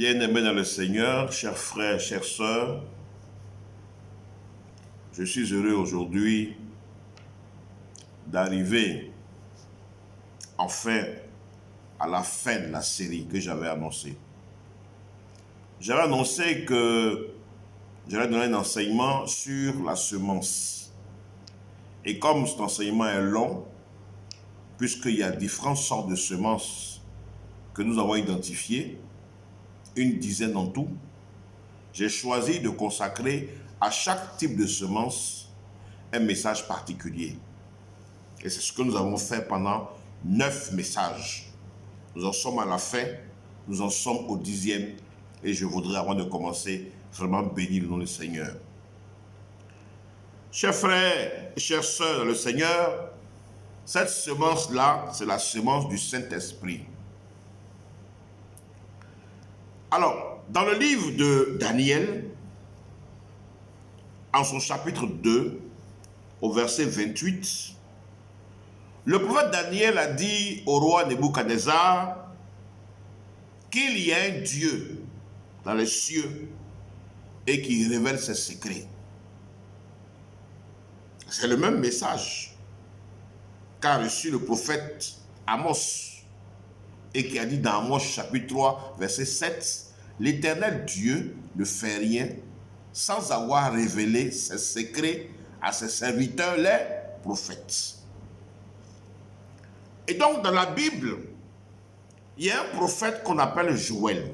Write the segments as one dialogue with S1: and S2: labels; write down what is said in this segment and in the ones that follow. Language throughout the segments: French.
S1: Bien-aimés dans le Seigneur, chers frères, chères sœurs, je suis heureux aujourd'hui d'arriver enfin à la fin de la série que j'avais annoncée. J'avais annoncé que j'allais donner un enseignement sur la semence. Et comme cet enseignement est long, puisqu'il y a différentes sortes de semences que nous avons identifiées, une dizaine en tout, j'ai choisi de consacrer à chaque type de semence un message particulier. Et c'est ce que nous avons fait pendant 9 messages. Nous en sommes à la fin, nous en sommes au 10e, et je voudrais, avant de commencer, vraiment bénir le nom du Seigneur. Chers frères et chères sœurs dans le Seigneur, cette semence-là, c'est la semence du Saint-Esprit. Alors, dans le livre de Daniel, en son chapitre 2, au verset 28, le prophète Daniel a dit au roi Nebuchadnezzar qu'il y a un Dieu dans les cieux et qui révèle ses secrets. C'est le même message qu'a reçu le prophète Amos et qui a dit dans Amos chapitre 3, verset 7, « L'Éternel Dieu ne fait rien sans avoir révélé ses secrets à ses serviteurs, les prophètes. » Et donc, dans la Bible, il y a un prophète qu'on appelle Joël.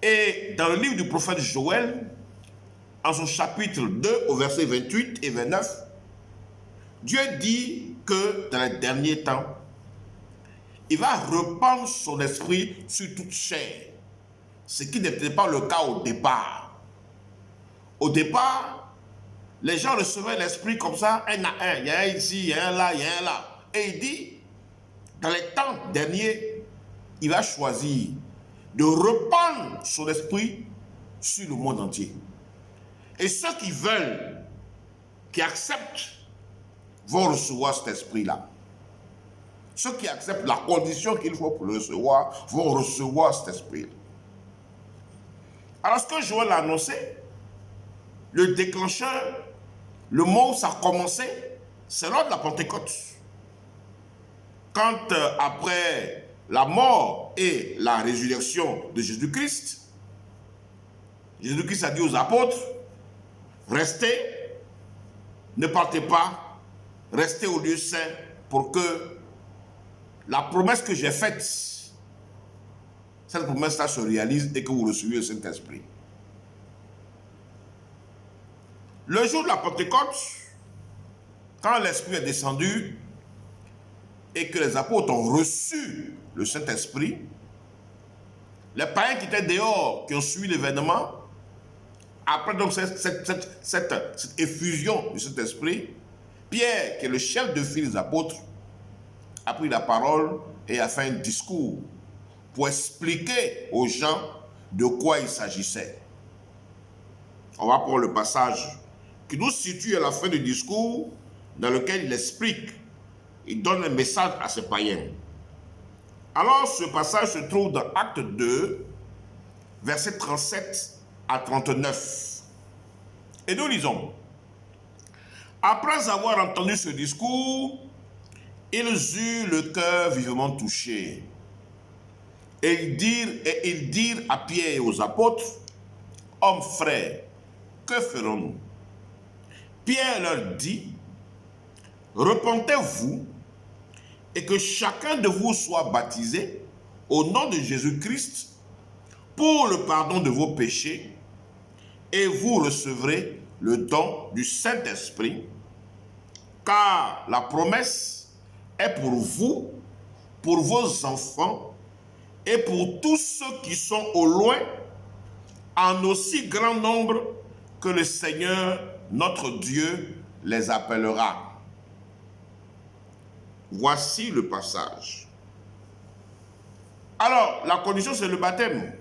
S1: Et dans le livre du prophète Joël, en son chapitre 2, au verset 28 et 29, Dieu dit que dans les derniers temps, il va répandre son esprit sur toute chair, ce qui n'était pas le cas au départ. Au départ, les gens recevaient l'esprit comme ça, un à un. Il y a un ici, il y a un là, il y a un là. Et il dit, dans les temps derniers, il va choisir de répandre son esprit sur le monde entier. Et ceux qui veulent, qui acceptent, vont recevoir cet esprit-là. Ceux qui acceptent la condition qu'il faut pour le recevoir, vont recevoir cet esprit-là. Alors, ce que Joël a annoncé, le déclencheur, le moment où ça a commencé, c'est lors de la Pentecôte. Quand après la mort et la résurrection de Jésus-Christ, Jésus-Christ a dit aux apôtres, restez, ne partez pas, restez au lieu saint pour que la promesse que j'ai faite, cette promesse-là se réalise et que vous receviez le Saint-Esprit. Le jour de la Pentecôte, quand l'Esprit est descendu et que les apôtres ont reçu le Saint-Esprit, les païens qui étaient dehors, qui ont suivi l'événement, après donc cette effusion du Saint-Esprit, Pierre, qui est le chef de file des apôtres, a pris la parole et a fait un discours pour expliquer aux gens de quoi il s'agissait. On va prendre le passage qui nous situe à la fin du discours, dans lequel il explique, il donne un message à ces païens. Alors, ce passage se trouve dans Acte 2, versets 37 à 39. Et nous lisons. Après avoir entendu ce discours, ils eurent le cœur vivement touché. Et ils dirent à Pierre et aux apôtres, « Hommes frères, que ferons-nous » Pierre leur dit, « Repentez-vous et que chacun de vous soit baptisé au nom de Jésus-Christ pour le pardon de vos péchés et vous recevrez le don du Saint-Esprit, car la promesse est pour vous, pour vos enfants et pour tous ceux qui sont au loin, en aussi grand nombre que le Seigneur, notre Dieu, les appellera. » Voici le passage. Alors, la condition, c'est le baptême.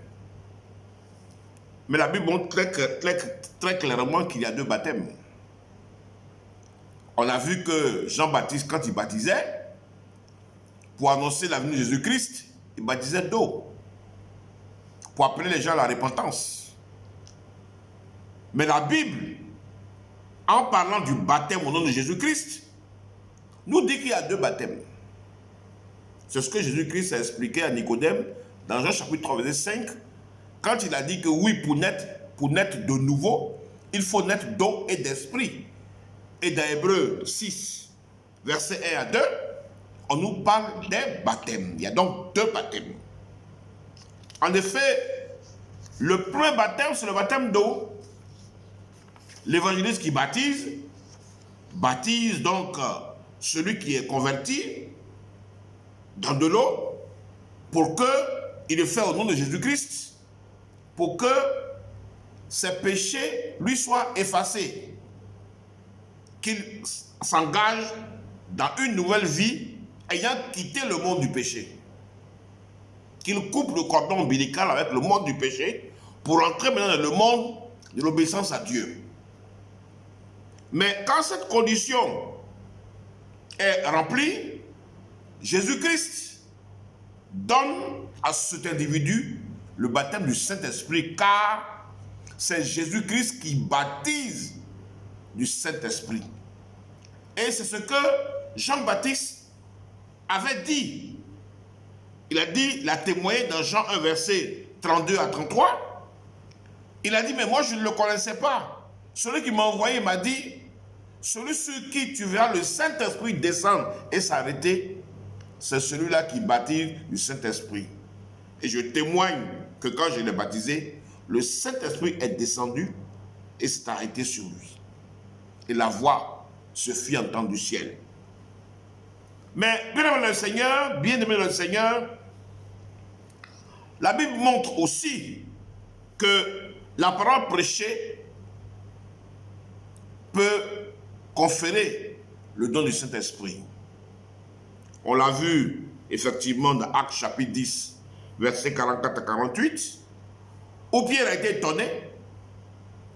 S1: Mais la Bible montre très clairement qu'il y a 2 baptêmes. On a vu que Jean-Baptiste, quand il baptisait, pour annoncer la venue de Jésus-Christ, il baptisait d'eau. pour appeler les gens à la repentance. Mais la Bible, en parlant du baptême au nom de Jésus-Christ, nous dit qu'il y a deux baptêmes. C'est ce que Jésus-Christ a expliqué à Nicodème dans Jean chapitre 3, verset 5, quand il a dit que oui, pour naître de nouveau, il faut naître d'eau et d'esprit. Et dans Hébreux 6, verset 1 à 2, on nous parle des baptêmes. Il y a donc deux baptêmes. En effet, le premier baptême, c'est le baptême d'eau. L'évangéliste qui baptise donc celui qui est converti dans de l'eau pour qu'il le fait au nom de Jésus-Christ, pour que ses péchés lui soient effacés, qu'il s'engage dans une nouvelle vie ayant quitté le monde du péché, qu'il coupe le cordon ombilical avec le monde du péché pour entrer maintenant dans le monde de l'obéissance à Dieu. Mais quand cette condition est remplie, Jésus-Christ donne à cet individu le baptême du Saint-Esprit, car c'est Jésus-Christ qui baptise du Saint-Esprit. Et c'est ce que Jean-Baptiste avait dit. Il a témoigné dans Jean 1, verset 32 à 33. Il a dit, mais moi je ne le connaissais pas. Celui qui m'a envoyé m'a dit, celui sur qui tu verras le Saint-Esprit descendre et s'arrêter, c'est celui-là qui baptise du Saint-Esprit. Et je témoigne que quand je l'ai baptisé, le Saint-Esprit est descendu et s'est arrêté sur lui. Et la voix se fit entendre du ciel. Mais, bien-aimé le Seigneur, la Bible montre aussi que la parole prêchée peut conférer le don du Saint-Esprit. On l'a vu effectivement dans Actes chapitre 10, versets 44 à 48, où Pierre a été étonné,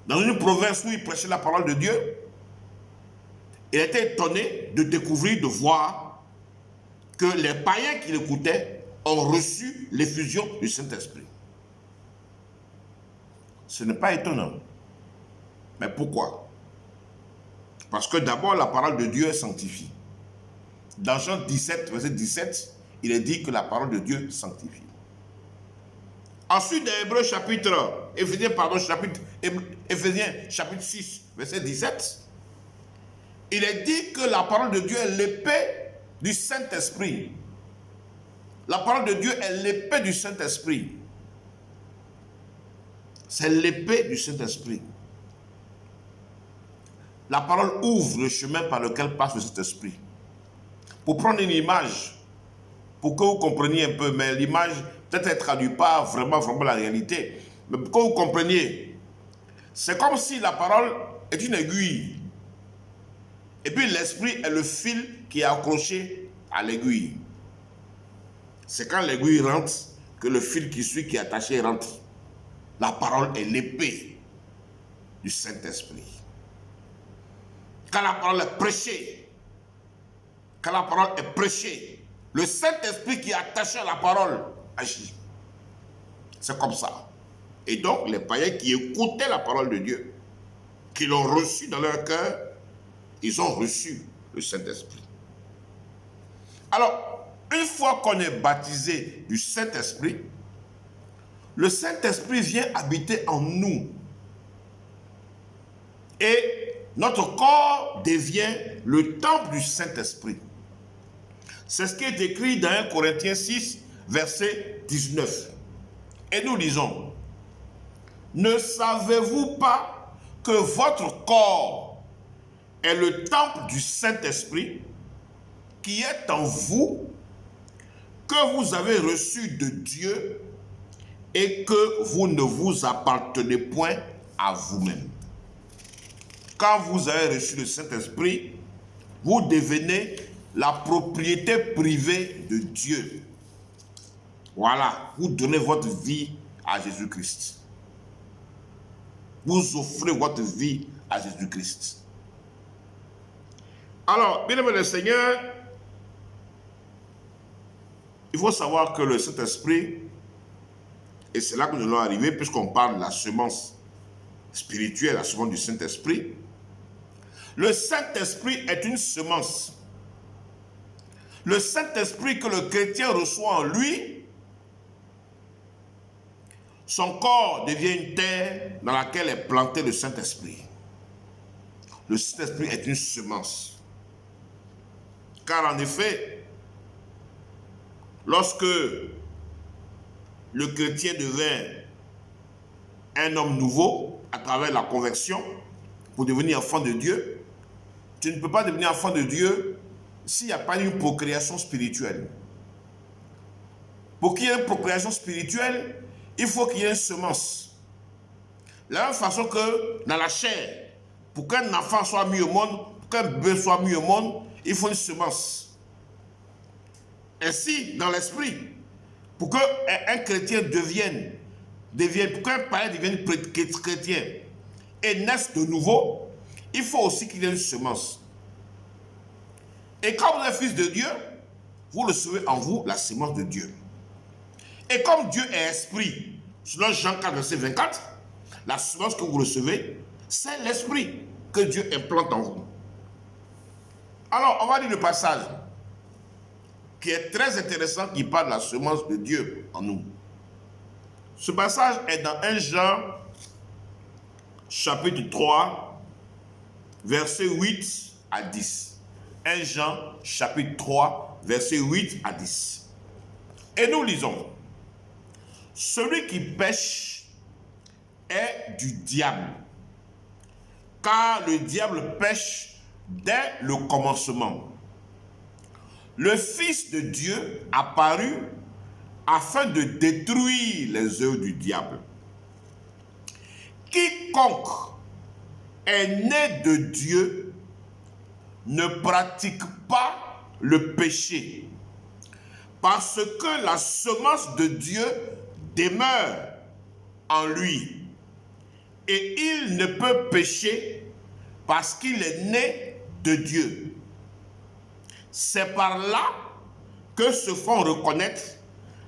S1: dans une province où il prêchait la parole de Dieu. Il a été étonné de découvrir, de voir que les païens qui l'écoutaient ont reçu l'effusion du Saint-Esprit. Ce n'est pas étonnant. Mais pourquoi? Parce que d'abord, la parole de Dieu sanctifie. Dans Jean 17, verset 17, il est dit que la parole de Dieu sanctifie. Ensuite, dans Éphésiens chapitre 6, verset 17, il est dit que la parole de Dieu est l'épée du Saint-Esprit. La parole de Dieu est l'épée du Saint-Esprit. C'est l'épée du Saint-Esprit. La parole ouvre le chemin par lequel passe le Saint-Esprit. Pour prendre une image, pour que vous compreniez un peu, mais l'image peut-être ne traduit pas vraiment la réalité, mais pour que vous compreniez, c'est comme si la parole est une aiguille. Et puis l'esprit est le fil qui est accroché à l'aiguille. C'est quand l'aiguille rentre que le fil qui suit, qui est attaché, rentre. La parole est l'épée du Saint-Esprit. Quand la parole est prêchée, le Saint-Esprit qui est attaché à la parole agit. C'est comme ça. Et donc, les païens qui écoutaient la parole de Dieu, qui l'ont reçue dans leur cœur, ils ont reçu le Saint-Esprit. Alors, une fois qu'on est baptisé du Saint-Esprit, le Saint-Esprit vient habiter en nous. Et notre corps devient le temple du Saint-Esprit. C'est ce qui est écrit dans 1 Corinthiens 6, verset 19. Et nous lisons, « Ne savez-vous pas que votre corps est le temple du Saint-Esprit qui est en vous, que vous avez reçu de Dieu et que vous ne vous appartenez point à vous-même. » Quand vous avez reçu le Saint-Esprit, vous devenez la propriété privée de Dieu. Voilà, vous donnez votre vie à Jésus-Christ. Vous offrez votre vie à Jésus-Christ. Alors, bien-aimé le Seigneur, il faut savoir que le Saint-Esprit et c'est là que nous allons arriver, puisqu'on parle de la semence spirituelle, la semence du Saint-Esprit. Le Saint-Esprit est une semence. Le Saint-Esprit que le chrétien reçoit en lui, son corps devient une terre dans laquelle est planté le Saint-Esprit. Le Saint-Esprit est une semence. Car en effet, lorsque le chrétien devint un homme nouveau à travers la conversion pour devenir enfant de Dieu, tu ne peux pas devenir enfant de Dieu s'il n'y a pas une procréation spirituelle. Pour qu'il y ait une procréation spirituelle, il faut qu'il y ait une semence. De la même façon que dans la chair, pour qu'un enfant soit mis au monde, pour qu'un bébé soit mis au monde, il faut une semence. Ainsi, dans l'esprit, pour qu'un chrétien devienne, pour qu'un païen devienne chrétien et naisse de nouveau, il faut aussi qu'il y ait une semence. Et quand vous êtes fils de Dieu, vous recevez en vous la semence de Dieu. Et comme Dieu est esprit, selon Jean 4, verset 24, la semence que vous recevez, c'est l'esprit que Dieu implante en vous. Alors, on va lire le passage qui est très intéressant, qui parle de la semence de Dieu en nous. Ce passage est dans 1 Jean, chapitre 3, verset 8 à 10. 1 Jean, chapitre 3, verset 8 à 10. Et nous lisons. Celui qui pêche est du diable, car le diable pêche dès le commencement. Le Fils de Dieu apparut afin de détruire les œuvres du diable. Quiconque est né de Dieu ne pratique pas le péché, parce que la semence de Dieu demeure en lui, et il ne peut pécher parce qu'il est né de Dieu. C'est par là que se font reconnaître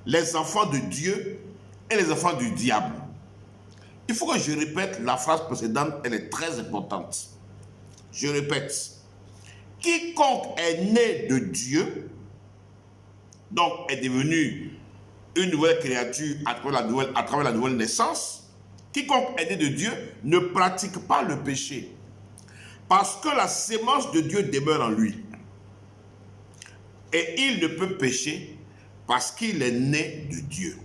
S1: les enfants de Dieu et les enfants du diable. Il faut que je répète la phrase précédente, elle est très importante. Je répète. Quiconque est né de Dieu, donc est devenu une nouvelle créature à travers la nouvelle naissance, quiconque est né de Dieu ne pratique pas le péché, parce que la sémence de Dieu demeure en lui. Et il ne peut pécher parce qu'il est né de Dieu.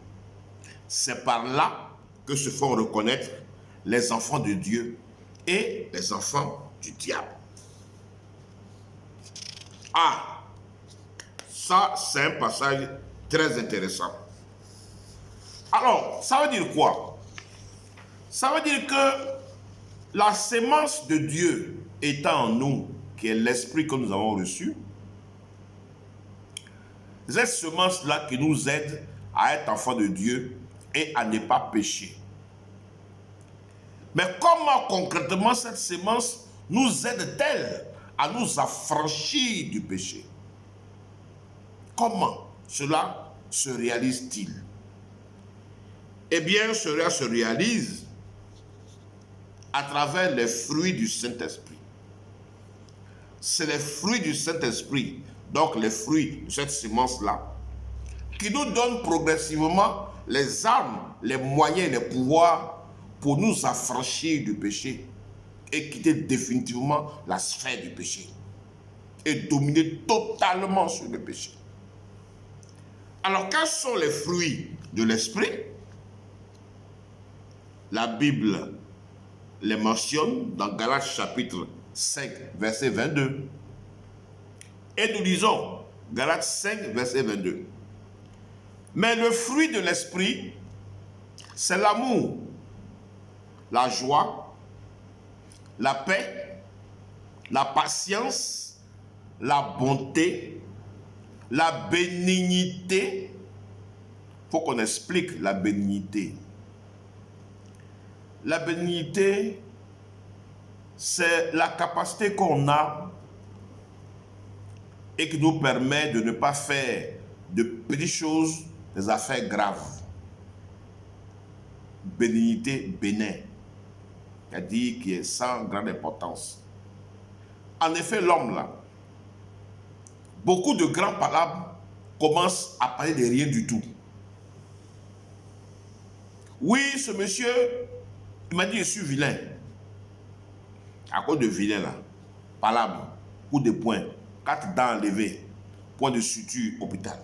S1: C'est par là que se font reconnaître les enfants de Dieu et les enfants du diable. Ah, ça c'est un passage très intéressant. Alors, ça veut dire quoi? Ça veut dire que la sémence de Dieu étant en nous, qui est l'esprit que nous avons reçu, cette semence-là qui nous aide à être enfants de Dieu et à ne pas pécher. Mais comment concrètement cette semence nous aide-t-elle à nous affranchir du péché? Comment cela se réalise-t-il? Eh bien, cela se réalise à travers les fruits du Saint-Esprit. C'est les fruits du Saint-Esprit, donc les fruits de cette semence-là, qui nous donnent progressivement les armes, les moyens, les pouvoirs pour nous affranchir du péché et quitter définitivement la sphère du péché et dominer totalement sur le péché. Alors, quels sont les fruits de l'esprit? La Bible les mentionne dans Galates chapitre 5, verset 22. Et nous lisons Galates 5, verset 22. Mais le fruit de l'esprit, c'est l'amour, la joie, la paix, la patience, la bonté, la bénignité. Il faut qu'on explique la bénignité. La bénignité, c'est la capacité qu'on a et qui nous permet de ne pas faire de petites choses des affaires graves. bénignité, bénin, c'est-à-dire qui est sans grande importance. En effet, l'homme là, beaucoup de grands palabres commencent à parler de rien du tout. Oui, ce monsieur, il m'a dit je suis vilain. À cause de vilain là, palabre, coup de poing, 4 dents enlevées, point de suture, hôpital.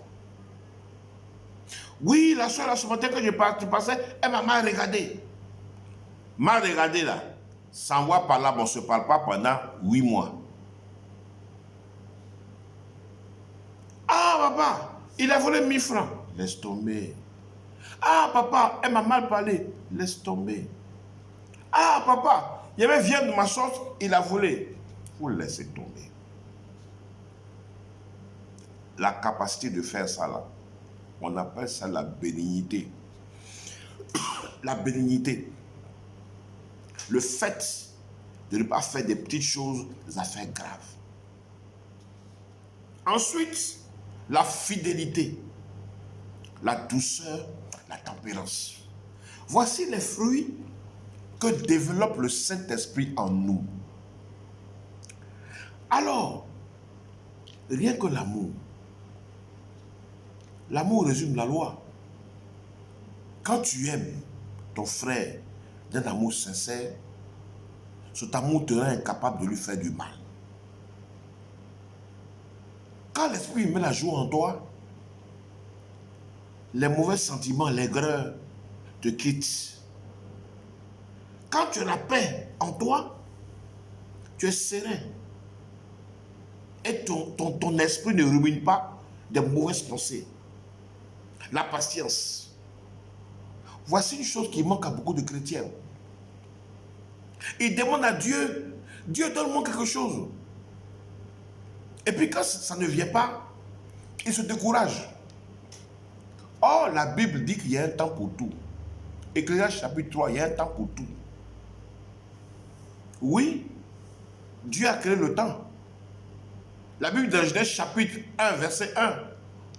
S1: Oui, la soeur, là, ce matin, quand je passais, elle m'a mal regardé. Mal regardé là, sans voix palabre, on ne se parle pas pendant 8 mois. Ah, papa, il a volé 1000 francs. Laisse tomber. Ah, papa, elle m'a mal parlé. Laisse tomber. Ah, papa, il y avait viande de ma sauce, il a volé. Il faut laisser tomber. La capacité de faire ça là, on appelle ça la bénignité. La bénignité. Le fait de ne pas faire des petites choses, des affaires graves. Ensuite, la fidélité, la douceur, la tempérance. Voici les fruits que développe le Saint-Esprit en nous. Alors, rien que l'amour. L'amour résume la loi. Quand tu aimes ton frère d'un amour sincère, cet amour te rend incapable de lui faire du mal. Quand l'esprit met la joie en toi, les mauvais sentiments, l'aigreur te quittent. Quand tu as la paix en toi, tu es serein. Et ton esprit ne rumine pas des mauvaises pensées. La patience. Voici une chose qui manque à beaucoup de chrétiens. Ils demandent à Dieu, Dieu donne-moi quelque chose. Et puis quand ça ne vient pas, ils se découragent. Or, la Bible dit qu'il y a un temps pour tout. Ecclésiaste chapitre 3, il y a un temps pour tout. Oui, Dieu a créé le temps. La Bible dans Genèse chapitre 1, verset 1.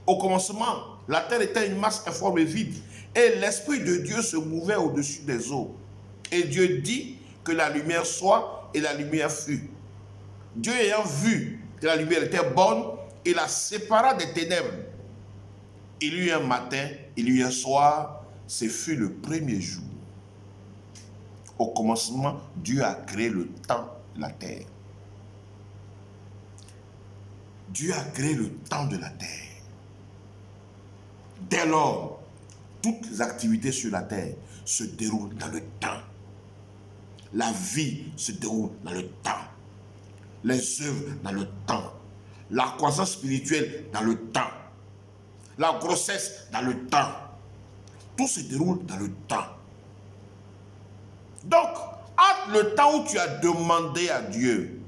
S1: Au commencement, la terre était une masse informe et vide. Et l'Esprit de Dieu se mouvait au-dessus des eaux. Et Dieu dit que la lumière soit, et la lumière fut. Dieu ayant vu que la lumière était bonne, il la sépara des ténèbres. Il y eut un matin, il y eut un soir, ce fut le premier jour. Au commencement, Dieu a créé le temps de la terre. Dieu a créé le temps de la terre. Dès lors, toutes les activités sur la terre se déroulent dans le temps. La vie se déroule dans le temps. Les œuvres dans le temps. La croissance spirituelle dans le temps. La grossesse dans le temps. Tout se déroule dans le temps. Donc, entre le temps où tu as demandé à Dieu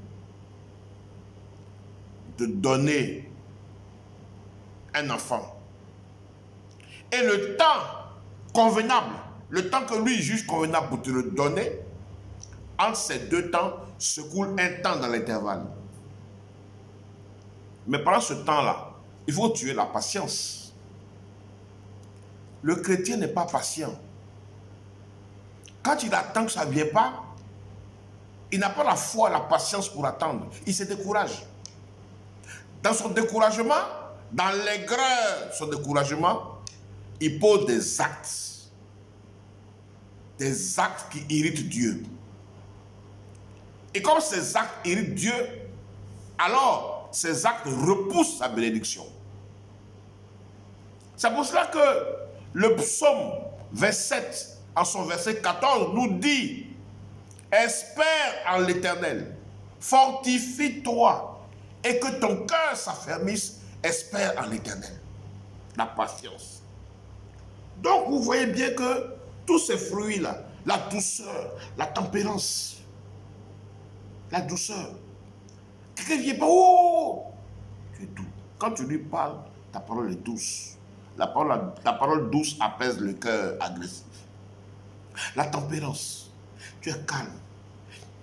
S1: de donner un enfant et le temps convenable, le temps que lui juge convenable pour te le donner, entre ces deux temps se coule un temps dans l'intervalle. Mais pendant ce temps-là, il faut tuer la patience. Le chrétien n'est pas patient. Quand il attend que ça ne vienne pas, il n'a pas la foi, la patience pour attendre. Il se décourage. Dans son découragement, dans l'aigreur de son découragement, il pose des actes. Des actes qui irritent Dieu. Et comme ces actes irritent Dieu, alors ces actes repoussent sa bénédiction. C'est pour cela que le psaume 27, en son verset 14, nous dit: espère en l'Éternel, fortifie-toi, et que ton cœur s'affermisse, espère en l'Éternel. La patience. Donc vous voyez bien que tous ces fruits-là, la douceur, la tempérance, la douceur, quelqu'un ne vient pas, oh, tu es doux. Quand tu lui parles, ta parole est douce. Ta parole douce apaise le cœur agressif. La tempérance, tu es calme,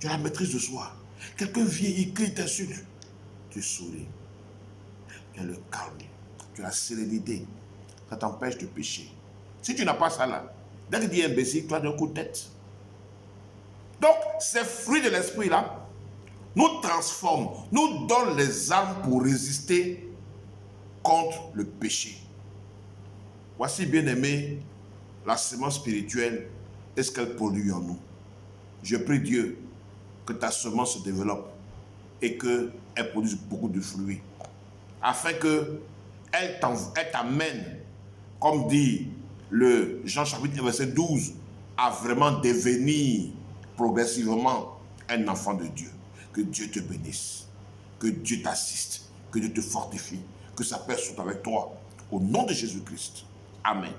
S1: tu as la maîtrise de soi. Quelqu'un vient, il crie, t'insulte, tu souris. Tu as le calme, tu as la sérénité, ça t'empêche de pécher. Si tu n'as pas ça là, Dès qu'il dit imbécile, tu as un coup de tête. Donc, ces fruits de l'esprit-là nous transforment, nous donnent les armes pour résister contre le péché. Voici, bien-aimé, la semence spirituelle et ce qu'elle produit en nous. Je prie Dieu que ta semence se développe et qu'elle produise beaucoup de fruits, afin qu'elle t'amène, comme dit le Jean chapitre 1, verset 12, à vraiment devenir progressivement un enfant de Dieu. Que Dieu te bénisse, que Dieu t'assiste, que Dieu te fortifie, que sa paix soit avec toi. Au nom de Jésus-Christ. Amen.